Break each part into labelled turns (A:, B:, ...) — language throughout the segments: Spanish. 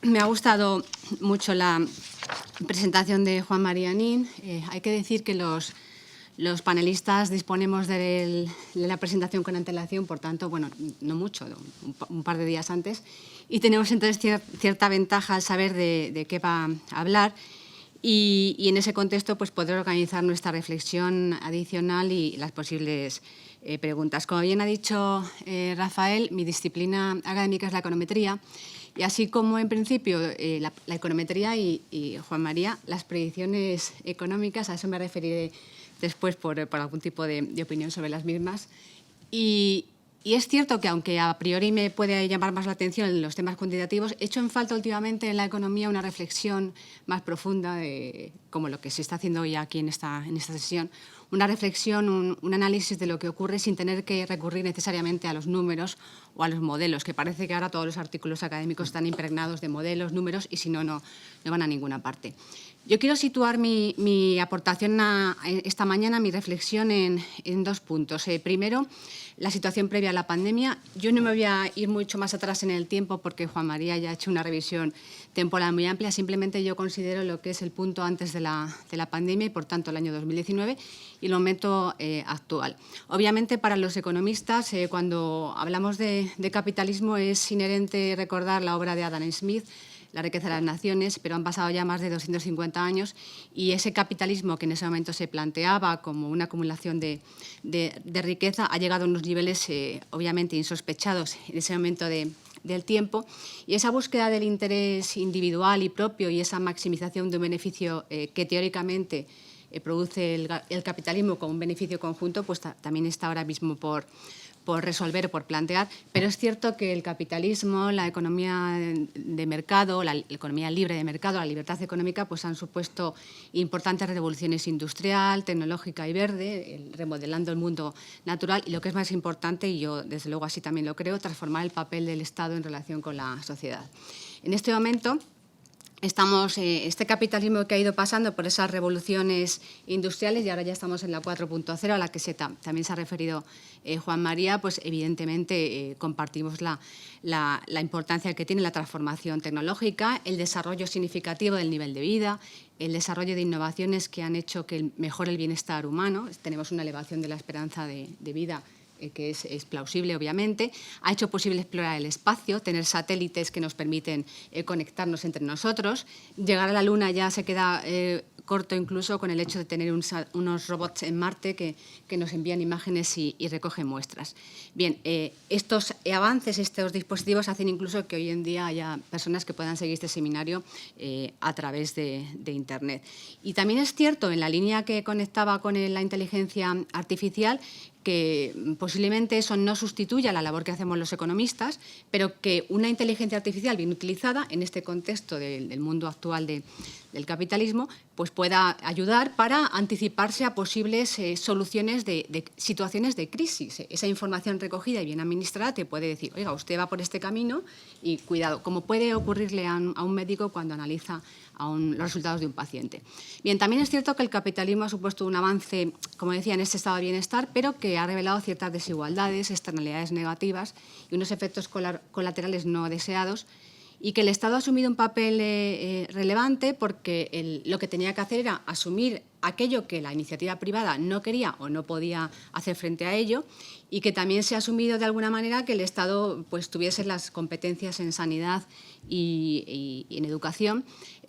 A: Me ha gustado mucho la presentación de Juan María Nin. Hay que decir que los panelistas disponemos de la presentación con antelación, por tanto, bueno, no mucho, un par de días antes, y tenemos entonces cierta ventaja al saber de qué va a hablar y en ese contexto pues, poder organizar nuestra reflexión adicional y las posibles preguntas. Como bien ha dicho Rafael, mi disciplina académica es la econometría. Y así como, en principio, la econometría y Juan María, las predicciones económicas, a eso me referiré después por algún tipo de opinión sobre las mismas. Y es cierto que, aunque a priori me puede llamar más la atención en los temas cuantitativos, he hecho en falta últimamente en la economía una reflexión más profunda, como lo que se está haciendo hoy aquí en esta sesión, una reflexión, un análisis de lo que ocurre sin tener que recurrir necesariamente a los números o a los modelos, que parece que ahora todos los artículos académicos están impregnados de modelos, números, y si no, no van a ninguna parte. Yo quiero situar mi aportación esta mañana, mi reflexión en dos puntos. Primero, la situación previa a la pandemia. Yo no me voy a ir mucho más atrás en el tiempo porque Juan María ya ha hecho una revisión temporal muy amplia. Simplemente yo considero lo que es el punto antes de la pandemia y, por tanto, el año 2019 y el momento actual. Obviamente, para los economistas, cuando hablamos de capitalismo, es inherente recordar la obra de Adam Smith, La riqueza de las naciones, pero han pasado ya más de 250 años y ese capitalismo que en ese momento se planteaba como una acumulación de riqueza ha llegado a unos niveles obviamente insospechados en ese momento del tiempo, y esa búsqueda del interés individual y propio y esa maximización de un beneficio que teóricamente produce el capitalismo como un beneficio conjunto, pues también está ahora mismo por resolver, por plantear, pero es cierto que el capitalismo, la economía de mercado, la economía libre de mercado, la libertad económica, pues han supuesto importantes revoluciones industrial, tecnológica y verde, remodelando el mundo natural y, lo que es más importante, y yo desde luego así también lo creo, transformar el papel del Estado en relación con la sociedad. En este momento, este capitalismo que ha ido pasando por esas revoluciones industriales, y ahora ya estamos en la 4.0, a la que también se ha referido Juan María, pues evidentemente compartimos la importancia que tiene la transformación tecnológica, el desarrollo significativo del nivel de vida, el desarrollo de innovaciones que han hecho que mejore el bienestar humano. Tenemos una elevación de la esperanza de vida que es plausible, obviamente. Ha hecho posible explorar el espacio, tener satélites que nos permiten conectarnos entre nosotros. Llegar a la Luna ya se queda corto incluso con el hecho de tener unos robots en Marte que nos envían imágenes y recogen muestras. Bien, estos avances, estos dispositivos hacen incluso que hoy en día haya personas que puedan seguir este seminario a través de Internet. Y también es cierto, en la línea que conectaba con la inteligencia artificial, que posiblemente eso no sustituya la labor que hacemos los economistas, pero que una inteligencia artificial bien utilizada en este contexto del mundo actual del capitalismo pues pueda ayudar para anticiparse a posibles soluciones de situaciones de crisis. Esa información recogida y bien administrada te puede decir, oiga, usted va por este camino y cuidado, como puede ocurrirle a un médico cuando analiza los resultados de un paciente. Bien, también es cierto que el capitalismo ha supuesto un avance, como decía, en este estado de bienestar, pero que ha revelado ciertas desigualdades, externalidades negativas y unos efectos colaterales no deseados, y que el Estado ha asumido un papel relevante porque lo que tenía que hacer era asumir aquello que la iniciativa privada no quería o no podía hacer frente a ello, y que también se ha asumido de alguna manera que el Estado pues, tuviese las competencias en sanidad y en educación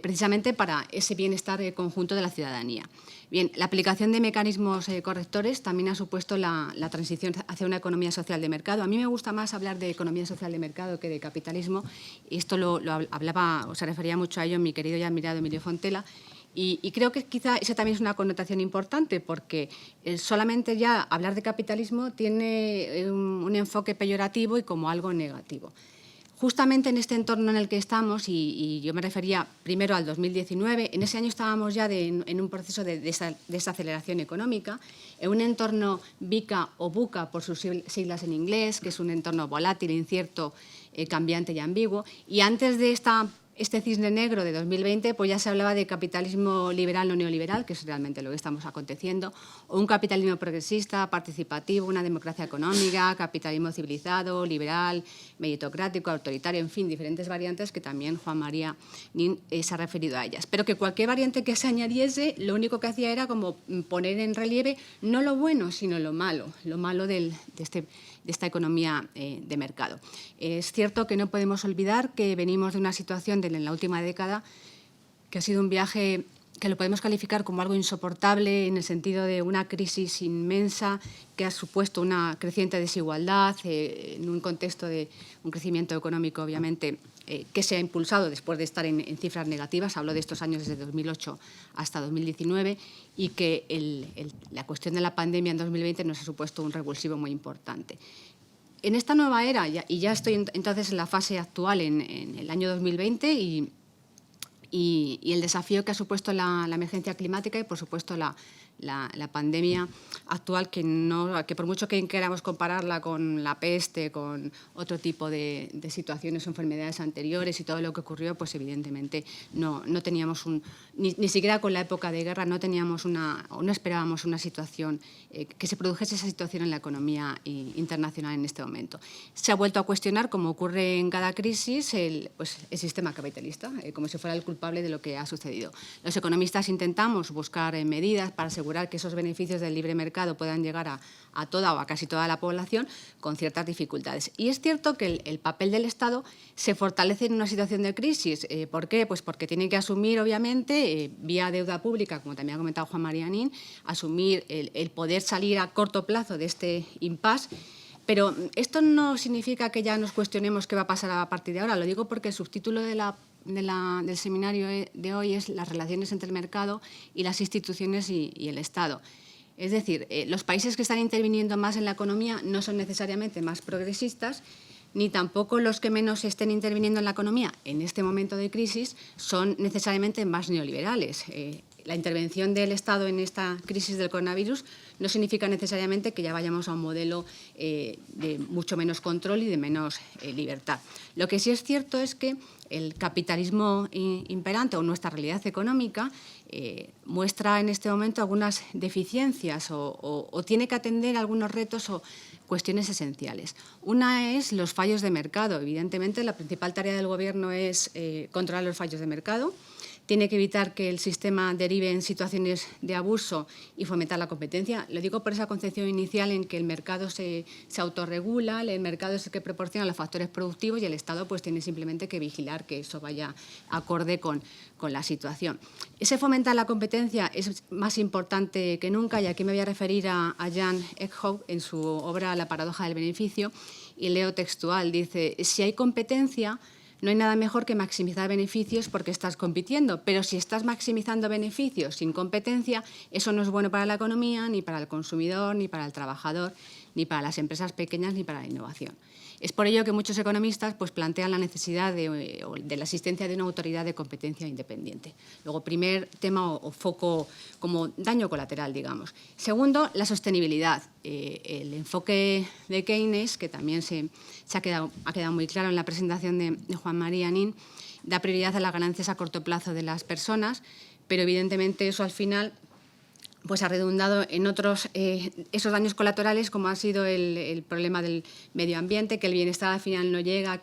A: precisamente para ese bienestar conjunto de la ciudadanía. Bien, la aplicación de mecanismos correctores también ha supuesto la transición hacia una economía social de mercado. A mí me gusta más hablar de economía social de mercado que de capitalismo, y esto lo hablaba, o se refería mucho a ello mi querido y admirado Emilio Fontela. Y creo que quizá esa también es una connotación importante, porque solamente ya hablar de capitalismo tiene un enfoque peyorativo y como algo negativo. Justamente en este entorno en el que estamos, y yo me refería primero al 2019, en ese año estábamos ya en un proceso de desaceleración económica, en un entorno VICA o VUCA por sus siglas en inglés, que es un entorno volátil, incierto, cambiante y ambiguo. Y antes de esta este cisne negro de 2020, pues ya se hablaba de capitalismo liberal o neoliberal, que es realmente lo que estamos aconteciendo, o un capitalismo progresista, participativo, una democracia económica, capitalismo civilizado, liberal, meritocrático, autoritario, en fin, diferentes variantes que también Juan María Nin se ha referido a ellas. Pero que cualquier variante que se añadiese, lo único que hacía era como poner en relieve no lo bueno, sino lo malo de esta economía de mercado. Es cierto que no podemos olvidar que venimos de una situación en la última década que ha sido un viaje que lo podemos calificar como algo insoportable en el sentido de una crisis inmensa que ha supuesto una creciente desigualdad en un contexto de un crecimiento económico, obviamente, que se ha impulsado después de estar en cifras negativas. Hablo de estos años desde 2008 hasta 2019 y que la cuestión de la pandemia en 2020 nos ha supuesto un revulsivo muy importante. En esta nueva era, y ya estoy entonces en la fase actual, en el año 2020, y el desafío que ha supuesto la emergencia climática y, por supuesto, la pandemia actual, que por mucho que queramos compararla con la peste, con otro tipo de situaciones o enfermedades anteriores y todo lo que ocurrió, pues evidentemente no teníamos ni siquiera con la época de guerra no teníamos o no esperábamos una situación, que se produjese esa situación en la economía internacional en este momento. Se ha vuelto a cuestionar, como ocurre en cada crisis, el sistema capitalista, como si fuera el culpable de lo que ha sucedido. Los economistas intentamos buscar medidas para asegurar que esos beneficios del libre mercado puedan llegar a toda o a casi toda la población con ciertas dificultades. Y es cierto que el papel del Estado se fortalece en una situación de crisis. ¿Por qué? Pues porque tiene que asumir, obviamente, vía deuda pública, como también ha comentado Juan María Nin, asumir el poder salir a corto plazo de este impasse. Pero esto no significa que ya nos cuestionemos qué va a pasar a partir de ahora. Lo digo porque el subtítulo del seminario de hoy es las relaciones entre el mercado y las instituciones y el Estado. Es decir, los países que están interviniendo más en la economía no son necesariamente más progresistas, ni tampoco los que menos estén interviniendo en la economía en este momento de crisis son necesariamente más neoliberales. La intervención del Estado en esta crisis del coronavirus no significa necesariamente que ya vayamos a un modelo de mucho menos control y de menos libertad. Lo que sí es cierto es que el capitalismo imperante o nuestra realidad económica muestra en este momento algunas deficiencias o tiene que atender algunos retos o cuestiones esenciales. Una es los fallos de mercado. Evidentemente, la principal tarea del Gobierno es controlar los fallos de mercado. Tiene que evitar que el sistema derive en situaciones de abuso y fomentar la competencia. Lo digo por esa concepción inicial en que el mercado se autorregula, el mercado es el que proporciona los factores productivos y el Estado pues tiene simplemente que vigilar que eso vaya acorde con la situación. Ese fomentar la competencia es más importante que nunca, y aquí me voy a referir a Jan Eckhoff en su obra La paradoja del beneficio, y leo textual, dice: si hay competencia, no hay nada mejor que maximizar beneficios porque estás compitiendo, pero si estás maximizando beneficios sin competencia, eso no es bueno para la economía, ni para el consumidor, ni para el trabajador, ni para las empresas pequeñas, ni para la innovación. Es por ello que muchos economistas pues, plantean la necesidad de la existencia de una autoridad de competencia independiente. Luego, primer tema o foco como daño colateral, digamos. Segundo, la sostenibilidad. El enfoque de Keynes, que también ha quedado muy claro en la presentación de Juan María Nin, da prioridad a las ganancias a corto plazo de las personas, pero evidentemente eso al final pues ha redundado en otros esos daños colaterales, como ha sido el problema del medio ambiente, que el bienestar al final no llega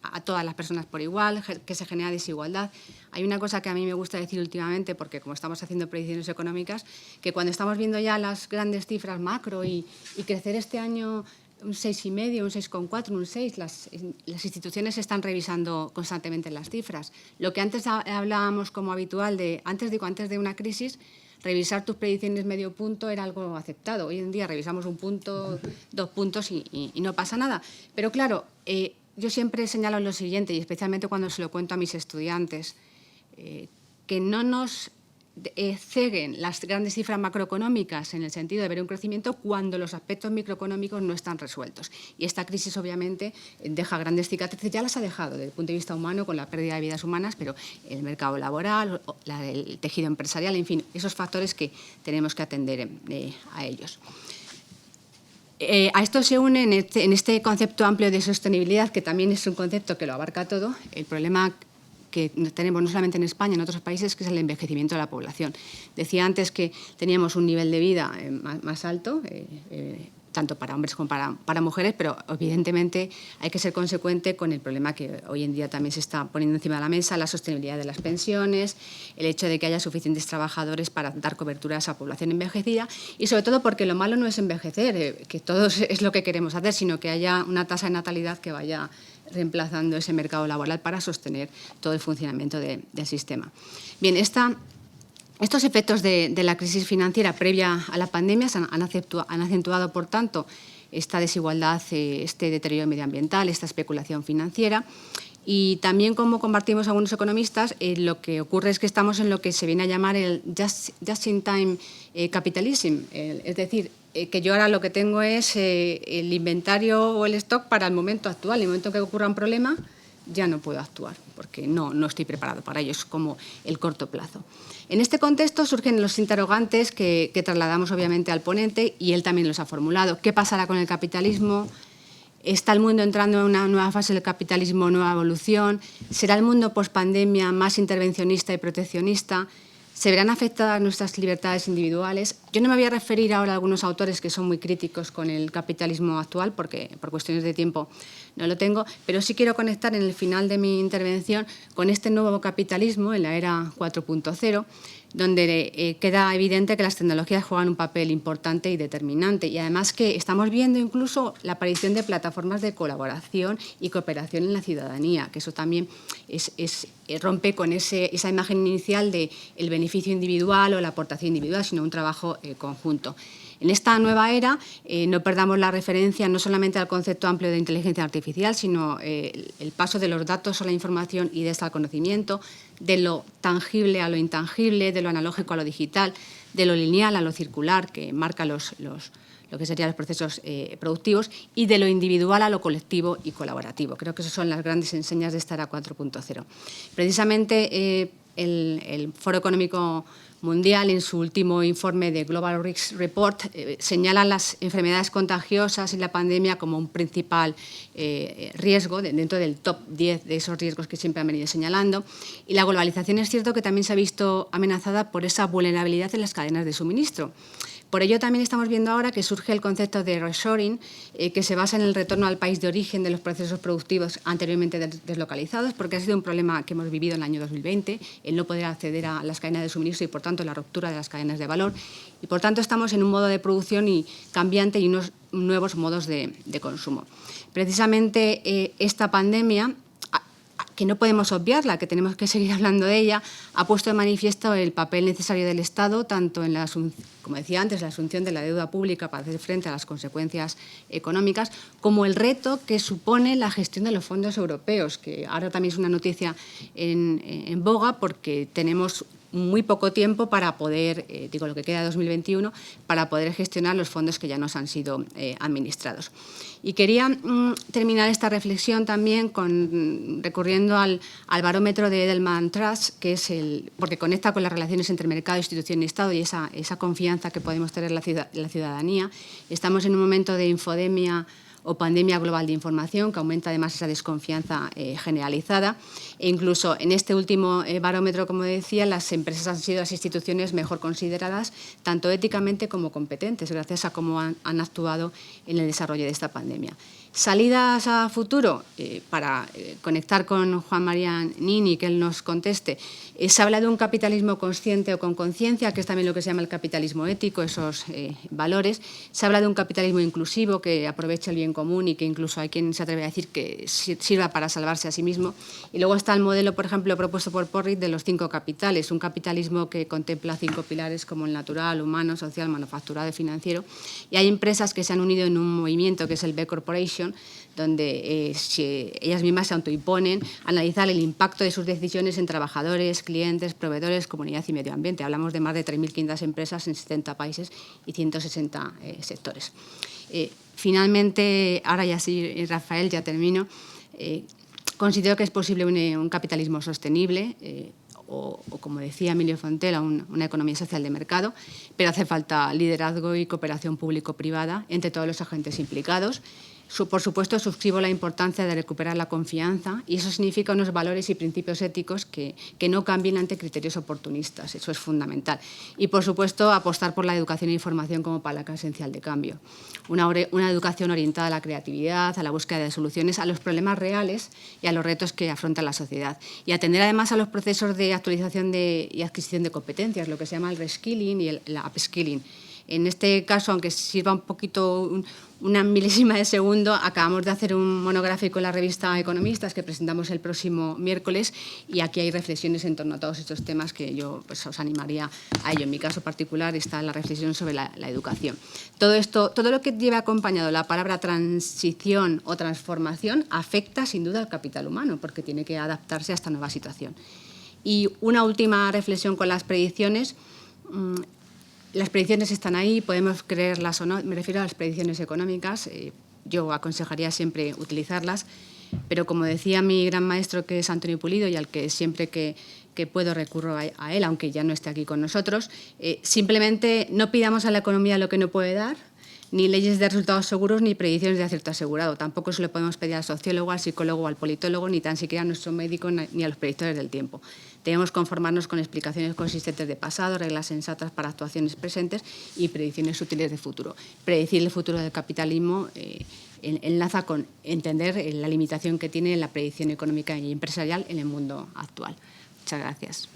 A: a todas las personas por igual, que se genera desigualdad. Hay una cosa que a mí me gusta decir últimamente, porque como estamos haciendo predicciones económicas, que cuando estamos viendo ya las grandes cifras macro y crecer este año un 6,5, un 6,4, un 6. Las instituciones están revisando constantemente las cifras. Lo que antes hablábamos como habitual antes de una crisis, revisar tus predicciones medio punto era algo aceptado. Hoy en día revisamos 1 punto, 2 puntos y no pasa nada. Pero claro, yo siempre señalo lo siguiente, y especialmente cuando se lo cuento a mis estudiantes, que no nos ceguen las grandes cifras macroeconómicas en el sentido de ver un crecimiento cuando los aspectos microeconómicos no están resueltos. Y esta crisis, obviamente, deja grandes cicatrices. Ya las ha dejado desde el punto de vista humano con la pérdida de vidas humanas, pero el mercado laboral, el tejido empresarial, en fin, esos factores que tenemos que atender a ellos. A esto se une en este concepto amplio de sostenibilidad, que también es un concepto que lo abarca todo, el problema que tenemos no solamente en España, en otros países, que es el envejecimiento de la población. Decía antes que teníamos un nivel de vida más alto, tanto para hombres como para mujeres, pero evidentemente hay que ser consecuente con el problema que hoy en día también se está poniendo encima de la mesa, la sostenibilidad de las pensiones, el hecho de que haya suficientes trabajadores para dar cobertura a esa población envejecida y sobre todo porque lo malo no es envejecer, que todos es lo que queremos hacer, sino que haya una tasa de natalidad que vaya reemplazando ese mercado laboral para sostener todo el funcionamiento del sistema. Bien, estos efectos de la crisis financiera previa a la pandemia han acentuado, por tanto, esta desigualdad, este deterioro medioambiental, esta especulación financiera. Y también, como compartimos algunos economistas, lo que ocurre es que estamos en lo que se viene a llamar el just-in-time capitalism, es decir, que yo ahora lo que tengo es el inventario o el stock para el momento actual. En el momento que ocurra un problema, ya no puedo actuar, porque no estoy preparado para ello, es como el corto plazo. En este contexto surgen los interrogantes que trasladamos obviamente al ponente y él también los ha formulado. ¿Qué pasará con el capitalismo? ¿Está el mundo entrando en una nueva fase del capitalismo, nueva evolución? ¿Será el mundo pospandemia más intervencionista y proteccionista? ¿Se verán afectadas nuestras libertades individuales? Yo no me voy a referir ahora a algunos autores que son muy críticos con el capitalismo actual, porque por cuestiones de tiempo no lo tengo, pero sí quiero conectar en el final de mi intervención con este nuevo capitalismo en la era 4.0, donde queda evidente que las tecnologías juegan un papel importante y determinante y además que estamos viendo incluso la aparición de plataformas de colaboración y cooperación en la ciudadanía, que eso también rompe con esa imagen inicial del beneficio individual o la aportación individual, sino un trabajo conjunto. En esta nueva era no perdamos la referencia no solamente al concepto amplio de inteligencia artificial, sino el paso de los datos a la información y de esta al conocimiento, de lo tangible a lo intangible, de lo analógico a lo digital, de lo lineal a lo circular, que marca lo que serían los procesos productivos, y de lo individual a lo colectivo y colaborativo. Creo que esas son las grandes enseñas de esta era 4.0. Precisamente el Foro Económico Mundial, en su último informe de Global Risk Report, señala las enfermedades contagiosas y la pandemia como un principal riesgo dentro del top 10 de esos riesgos que siempre han venido señalando. Y la globalización es cierto que también se ha visto amenazada por esa vulnerabilidad en las cadenas de suministro. Por ello también estamos viendo ahora que surge el concepto de reshoring, que se basa en el retorno al país de origen de los procesos productivos anteriormente deslocalizados, porque ha sido un problema que hemos vivido en el año 2020, el no poder acceder a las cadenas de suministro y, por tanto, la ruptura de las cadenas de valor. Y, por tanto, estamos en un modo de producción cambiante y unos nuevos modos de consumo. Precisamente esta pandemia, que no podemos obviarla, que tenemos que seguir hablando de ella, ha puesto de manifiesto el papel necesario del Estado, tanto en como decía antes, la asunción de la deuda pública para hacer frente a las consecuencias económicas, como el reto que supone la gestión de los fondos europeos, que ahora también es una noticia en boga porque tenemos muy poco tiempo para poder, digo lo que queda de 2021, para poder gestionar los fondos que ya nos han sido administrados. Y quería terminar esta reflexión también recurriendo al barómetro de Edelman Trust, que es porque conecta con las relaciones entre mercado, institución y Estado y esa confianza que podemos tener la ciudadanía. Estamos en un momento de infodemia o pandemia global de información, que aumenta además esa desconfianza generalizada. E incluso en este último barómetro, como decía, las empresas han sido las instituciones mejor consideradas, tanto éticamente como competentes, gracias a cómo han actuado en el desarrollo de esta pandemia. Salidas a futuro, para conectar con Juan María Nin y que él nos conteste, se habla de un capitalismo consciente o con conciencia, que es también lo que se llama el capitalismo ético, esos valores. Se habla de un capitalismo inclusivo que aprovecha el bien común y que incluso hay quien se atreve a decir que sirva para salvarse a sí mismo. Y luego está el modelo, por ejemplo, propuesto por Porritt de los 5 capitales, un capitalismo que contempla 5 pilares como el natural, humano, social, manufacturado y financiero. Y hay empresas que se han unido en un movimiento que es el B Corporation, donde ellas mismas se autoimponen analizar el impacto de sus decisiones en trabajadores, clientes, proveedores, comunidad y medio ambiente. Hablamos de más de 3.500 empresas en 70 países y 160 sectores. Finalmente, ahora ya sí, Rafael, ya termino, considero que es posible un capitalismo sostenible, o como decía Emilio Fontela, una economía social de mercado, pero hace falta liderazgo y cooperación público-privada entre todos los agentes implicados. Por supuesto, suscribo la importancia de recuperar la confianza y eso significa unos valores y principios éticos que no cambien ante criterios oportunistas. Eso es fundamental. Y, por supuesto, apostar por la educación e información como palanca esencial de cambio. Una educación orientada a la creatividad, a la búsqueda de soluciones, a los problemas reales y a los retos que afronta la sociedad. Y atender además a los procesos de actualización y adquisición de competencias, lo que se llama el reskilling y el upskilling. En este caso, aunque sirva un poquito, una milésima de segundo, acabamos de hacer un monográfico en la revista Economistas que presentamos el próximo miércoles y aquí hay reflexiones en torno a todos estos temas que yo pues, os animaría a ello. En mi caso particular está la reflexión sobre la educación. Todo lo que lleva acompañado la palabra transición o transformación afecta sin duda al capital humano porque tiene que adaptarse a esta nueva situación. Y una última reflexión con las predicciones. Las predicciones están ahí, podemos creerlas o no. Me refiero a las predicciones económicas. Yo aconsejaría siempre utilizarlas, pero como decía mi gran maestro, que es Antonio Pulido, y al que siempre que puedo recurro a él, aunque ya no esté aquí con nosotros, simplemente no pidamos a la economía lo que no puede dar, ni leyes de resultados seguros ni predicciones de acierto asegurado. Tampoco se lo podemos pedir al sociólogo, al psicólogo, al politólogo, ni tan siquiera a nuestro médico ni a los predictores del tiempo. Debemos conformarnos con explicaciones consistentes de pasado, reglas sensatas para actuaciones presentes y predicciones útiles de futuro. Predecir el futuro del capitalismo enlaza con entender la limitación que tiene la predicción económica y empresarial en el mundo actual. Muchas gracias.